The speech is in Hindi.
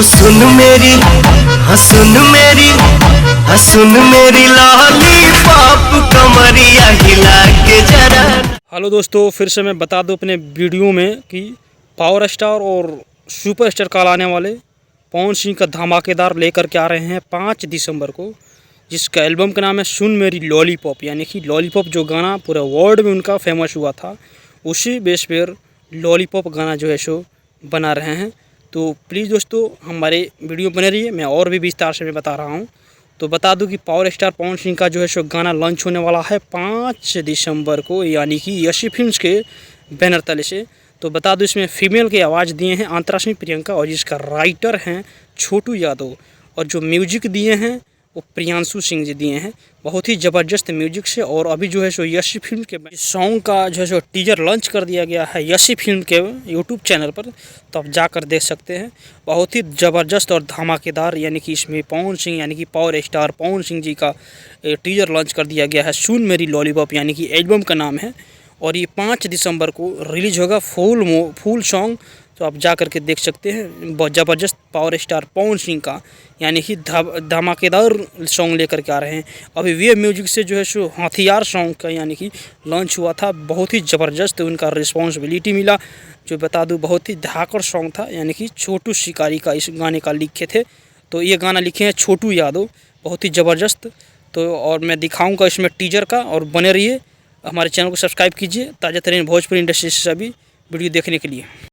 सुन मेरी, हाँ सुन मेरी, हाँ सुन मेरी लॉलीपॉप कमरिया हिला के जरा। हेलो दोस्तों, फिर से मैं बता दूं अपने वीडियो में कि पावर स्टार और सुपर स्टार कहलाने वाले पवन सिंह का धमाकेदार लेकर के आ रहे हैं 5 दिसंबर को, जिसका एल्बम का नाम है सुन मेरी लॉलीपॉप। यानी कि लॉलीपॉप जो गाना पूरे वर्ल्ड में उनका फेमस हुआ था, उसी बेस पर लॉलीपॉप गाना जो है सो बना रहे हैं। तो प्लीज़ दोस्तों हमारे वीडियो बने रहिए, मैं और भी विस्तार से मैं बता रहा हूँ। तो बता दूं कि पावर स्टार पवन सिंह का जो है सो गाना लॉन्च होने वाला है 5 दिसंबर को, यानी कि यशी फिल्म्स के बैनर तले से। तो बता दूं इसमें फीमेल की आवाज़ दिए हैं अंतरा सिंह प्रियंका, और जिसका राइटर हैं छोटू यादव, और जो म्यूजिक दिए हैं वो प्रियांशु सिंह जी दिए हैं। बहुत ही ज़बरदस्त म्यूजिक से। और अभी जो है सो यशी फिल्म के सॉन्ग का जो है सो टीजर लॉन्च कर दिया गया है यशी फिल्म के यूट्यूब चैनल पर, तो आप जाकर देख सकते हैं। बहुत ही ज़बरदस्त और धमाकेदार, यानी कि इसमें पवन सिंह यानी कि पावर स्टार पवन सिंह जी का टीजर लॉन्च कर दिया गया है सुन मेरी लॉलीपॉप, यानी कि एल्बम का नाम है। और ये 5 दिसंबर को रिलीज होगा फुल सॉन्ग। तो आप जा कर के देख सकते हैं। बहुत ज़बरदस्त पावर स्टार पवन सिंह का यानी कि धमाकेदार सॉन्ग लेकर के आ रहे हैं। अभी वे म्यूजिक से जो है सो हथियार सॉन्ग का यानी कि लॉन्च हुआ था, बहुत ही ज़बरदस्त उनका रिस्पॉन्सिबिलिटी मिला। जो बता दूं बहुत ही धाकड़ सॉन्ग था, यानी कि छोटू शिकारी का इस गाने का लिखे थे। तो ये गाना लिखे हैं छोटू यादव, बहुत ही ज़बरदस्त। तो और मैं दिखाऊँगा इसमें टीजर का, और बने रहिए। हमारे चैनल को सब्सक्राइब कीजिए ताज़ा तरीन भोजपुरी इंडस्ट्री से सभी वीडियो देखने के लिए।